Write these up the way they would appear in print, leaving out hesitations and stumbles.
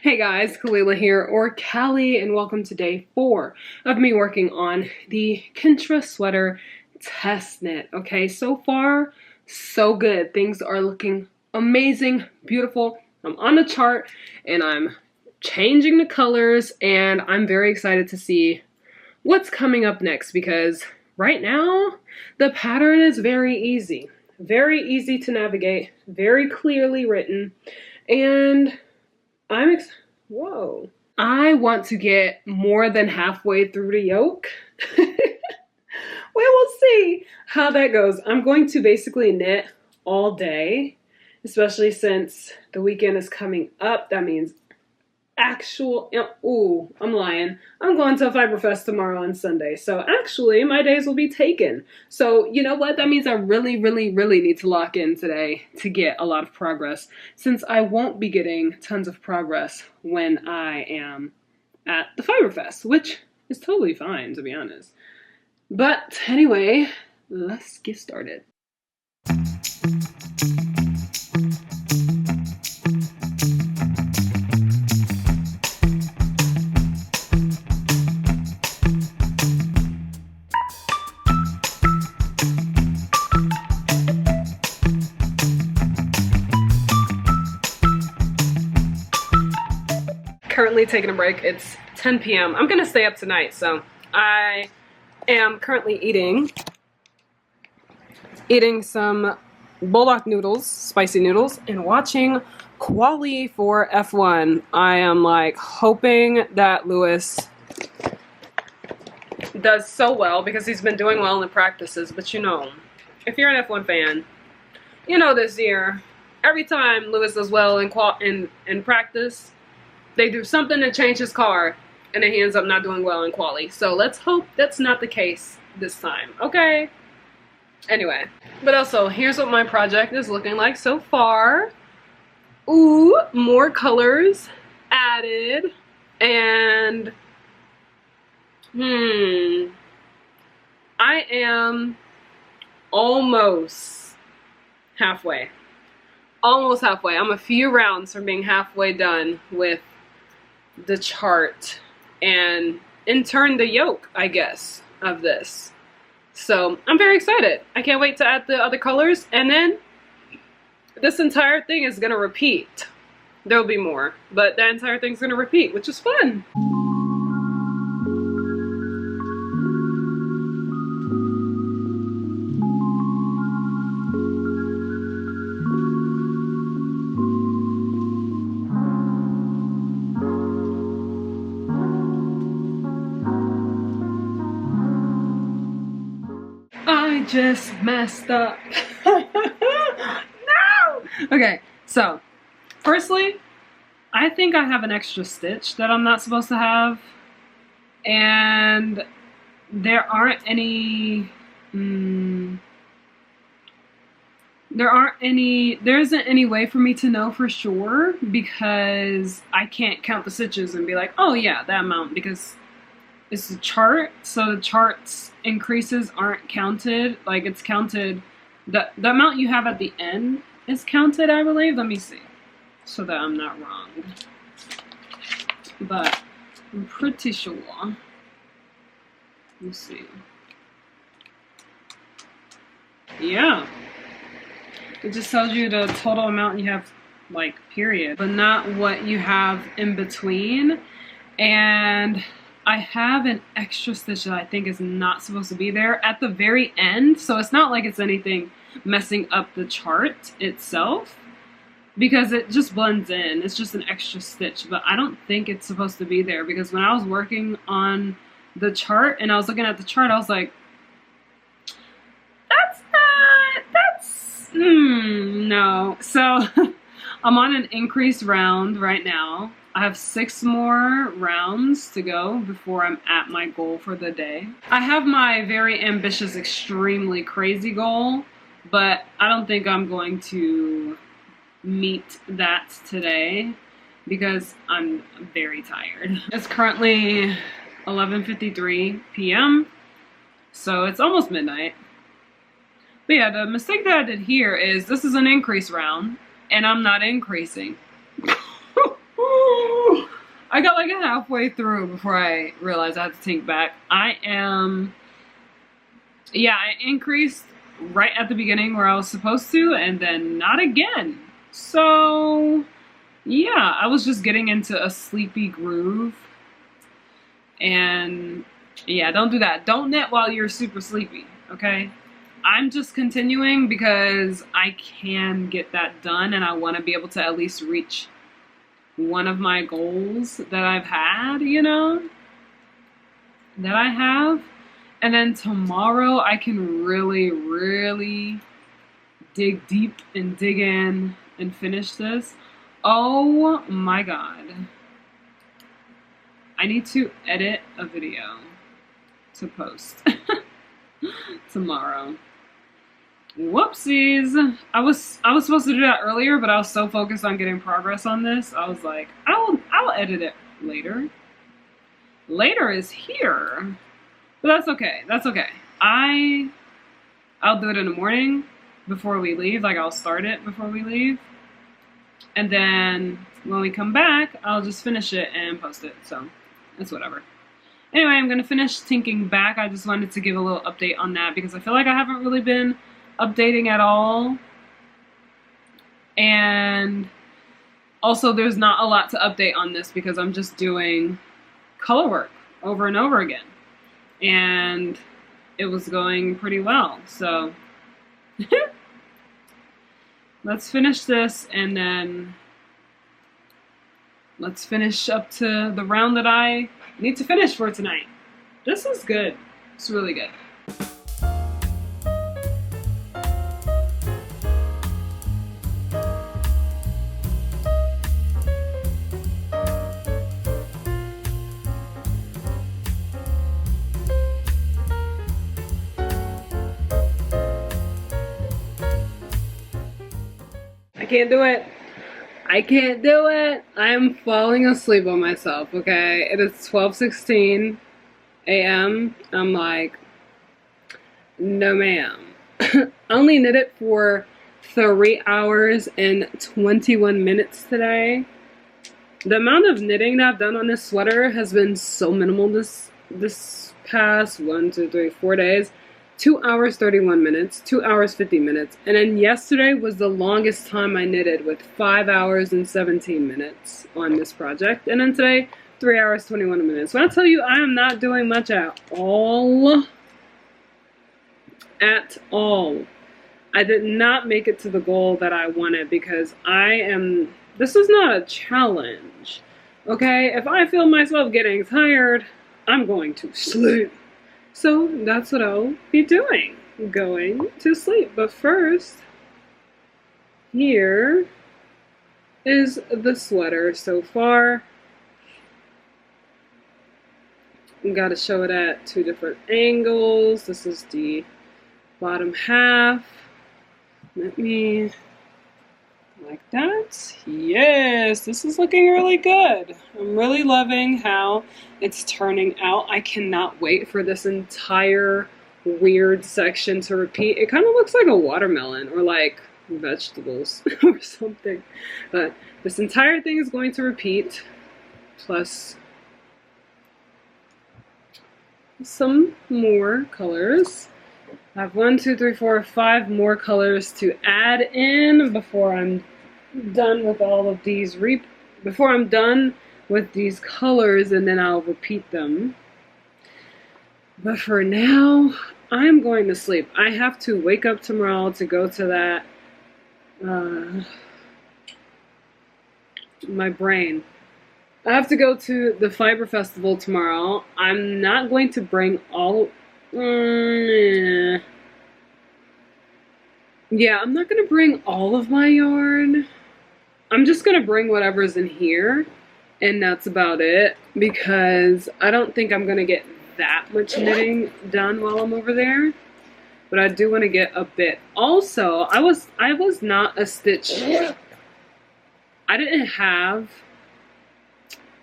Hey guys, Kalila here, or Callie, and welcome to day 4 of me working on the Kintra sweater test knit. Okay, so far, so good. Things are looking amazing, beautiful. I'm on the chart, and I'm changing the colors, and I'm very excited to see what's coming up next, because right now, the pattern is very easy to navigate, very clearly written, and whoa. I want to get more than halfway through the yoke. We will see how that goes. I'm going to basically knit all day, especially since the weekend is coming up. That means I'm lying. I'm going to a Fiber Fest tomorrow and Sunday. So actually, my days will be taken. So you know what? That means I really need to lock in today to get a lot of progress, since I won't be getting tons of progress when I am at the Fiber Fest, which is totally fine, to be honest. But anyway, let's get started. Currently taking a break. It's 10 p.m. I'm gonna stay up tonight, so I am currently eating some bulldog noodles, spicy noodles, and watching quali for F1. I am like hoping that Lewis does so well, because he's been doing well in the practices. But you know, if you're an F1 fan, you know this year, every time Lewis does well in practice, they do something to change his car, and then he ends up not doing well in quali. So let's hope that's not the case this time, okay? Anyway, but also, here's what my project is looking like so far. Ooh, more colors added, and I am almost halfway. Almost halfway. I'm a few rounds from being halfway done with the chart and in turn the yoke, I guess, of this. So I'm very excited. I can't wait to add the other colors, and then this entire thing is gonna repeat. There'll be more, but that entire thing's gonna repeat, which is fun. I just messed up. No! Okay, so firstly, I think I have an extra stitch that I'm not supposed to have, and there isn't any way for me to know for sure, because I can't count the stitches and be like, oh yeah, that amount, because it's a chart, so the chart's increases aren't counted. Like, it's counted, the amount you have at the end is counted, I believe. Let me see, so that I'm not wrong. But I'm pretty sure. Let's see. Yeah. It just tells you the total amount you have, like, period, but not what you have in between. And I have an extra stitch that I think is not supposed to be there at the very end, so it's not like it's anything messing up the chart itself, because it just blends in. It's just an extra stitch, but I don't think it's supposed to be there, because when I was working on the chart and I was looking at the chart, I was like, no. So I'm on an increased round right now. I have 6 more rounds to go before I'm at my goal for the day. I have my very ambitious, extremely crazy goal, but I don't think I'm going to meet that today, because I'm very tired. It's currently 11:53 p.m., so it's almost midnight. But yeah, the mistake that I did here is this is an increase round, and I'm not increasing. I got like halfway through before I realized I had to think back. Yeah, I increased right at the beginning where I was supposed to, and then not again. So, yeah, I was just getting into a sleepy groove. And yeah, don't do that. Don't knit while you're super sleepy, okay? I'm just continuing because I can get that done, and I want to be able to at least reach one of my goals that I've had, you know? That I have. And then tomorrow I can really, really dig deep and dig in and finish this. Oh my god. I need to edit a video to post tomorrow. Whoopsies. I was supposed to do that earlier, but I was so focused on getting progress on this. I was like, I'll edit it later. Later is here. But that's okay. That's okay. I'll do it in the morning before we leave. Like, I'll start it before we leave. And then when we come back, I'll just finish it and post it. So it's whatever. Anyway, I'm going to finish tinking back. I just wanted to give a little update on that because I feel like I haven't really been updating at all. And also there's not a lot to update on this because I'm just doing color work over and over again. And it was going pretty well. So let's finish this and then let's finish up to the round that I need to finish for tonight. This is good. It's really good. I can't do it. I can't do it. I am falling asleep on myself, okay? It is 12:16 a.m. I'm like, no ma'am. I only knit it for 3 hours and 21 minutes today. The amount of knitting that I've done on this sweater has been so minimal this past 4 days. 2 hours 31 minutes, 2 hours 50 minutes, and then yesterday was the longest time I knitted with 5 hours and 17 minutes on this project, and then today 3 hours 21 minutes. When I tell you I am not doing much at all, I did not make it to the goal that I wanted because this is not a challenge, okay? If I feel myself getting tired, I'm going to sleep. So that's what I'll be doing, going to sleep. But first, here is the sweater so far. You gotta show it at 2 different angles. This is the bottom half. Let me, like that. Yes, this is looking really good. I'm really loving how it's turning out. I cannot wait for this entire weird section to repeat. It kind of looks like a watermelon or like vegetables or something. But this entire thing is going to repeat, plus some more colors. I have 1, 2, 3, 4, 5 more colors to add in before I'm done with all of these before I'm done with these colors, and then I'll repeat them. But for now, I'm going to sleep. I have to wake up tomorrow to go to that my brain. I have to go to the Fiber Festival tomorrow. I'm not going to bring all yeah, I'm not going to bring all of my yarn. I'm just going to bring whatever's in here, and that's about it, because I don't think I'm going to get that much knitting done while I'm over there, but I do want to get a bit. Also, I was not a stitch. I didn't have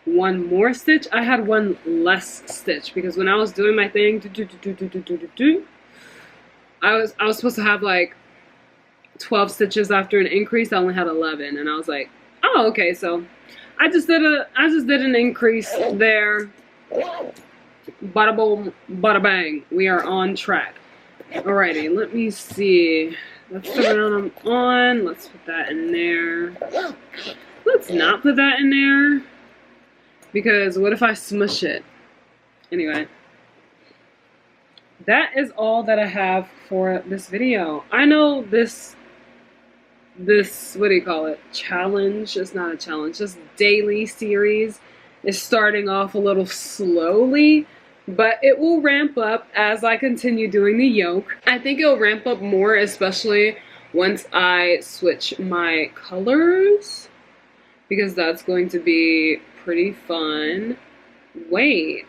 one more stitch. I had one less stitch, because when I was doing my thing, I was supposed to have like 12 stitches after an increase. I only had 11, and I was like, oh, okay, so I just did an increase there. Bada boom, bada bang. We are on track. Alrighty, let me see. Let's put it on. Let's put that in there. Let's not put that in there. Because what if I smush it? Anyway. That is all that I have for this video. I know this, what do you call it? Challenge. It's not a challenge. This daily series is starting off a little slowly. But it will ramp up as I continue doing the yoke. I think it'll ramp up more, especially once I switch my colors, because that's going to be pretty fun. Wait.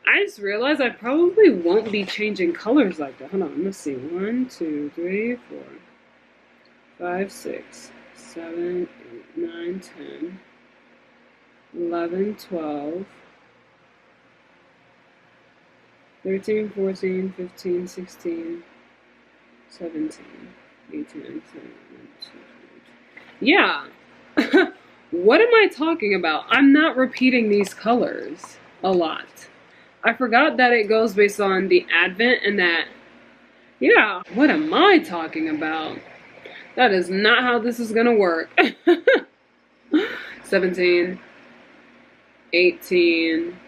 I just realized I probably won't be changing colors like that. Hold on, let's see. 1, 2, 3, 4, 5, 6, 7, 8, 9, 10, 11, 12, 13, 14, 15, 16, 17, 18, 19, 20. Yeah. What am I talking about? I'm not repeating these colors a lot. I forgot that it goes based on the advent and that, yeah, what am I talking about? That is not how this is gonna work. 17, 18,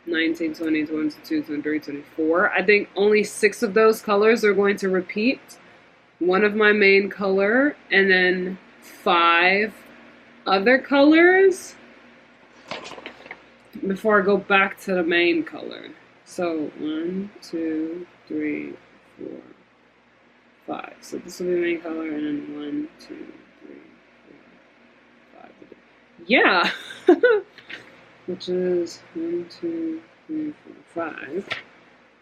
19, 20, 22, 23, 24. I think only 6 of those colors are going to repeat. One of my main color, and then 5 other colors before I go back to the main color. So 1, 2, 3, 4, 5. So this will be the main color, and then 1, 2, 3, 4, 5. Yeah. Which is 1, 2, 3, 4, 5.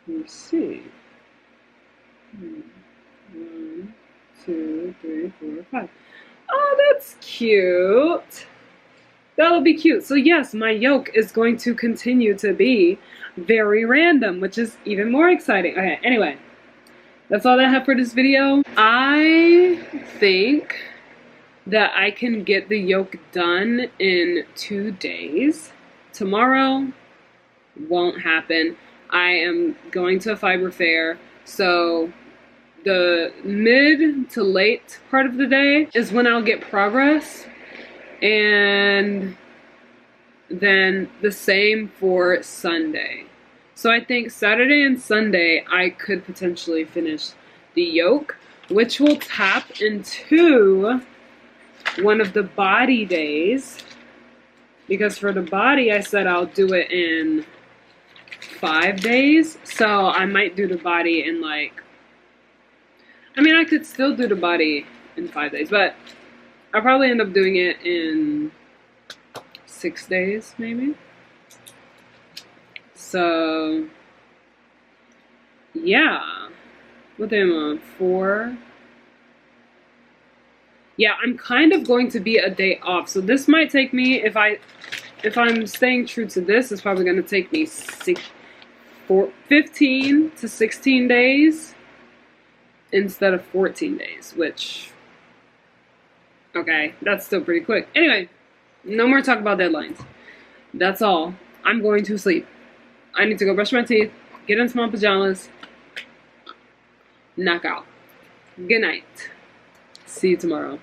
Let me see. 1, 2, 3, 4, 5. Oh, that's cute. That'll be cute. So yes, my yoke is going to continue to be very random, which is even more exciting. Okay, anyway. That's all I have for this video. I think that I can get the yoke done in 2 days. Tomorrow won't happen. I am going to a fiber fair, so the mid to late part of the day is when I'll get progress, and then the same for Sunday. So I think Saturday and Sunday I could potentially finish the yoke, which will tap into one of the body days. Because for the body, I said I'll do it in 5 days. So I might do the body in like... I mean, I could still do the body in 5 days. But I'll probably end up doing it in 6 days, maybe. So... yeah. What am I on? 4... yeah, I'm kind of going to be a day off. So this might take me, if I'm staying true to this, it's probably going to take me 15 to 16 days instead of 14 days, which, okay, that's still pretty quick. Anyway, no more talk about deadlines. That's all. I'm going to sleep. I need to go brush my teeth, get into my pajamas, knock out. Good night. See you tomorrow.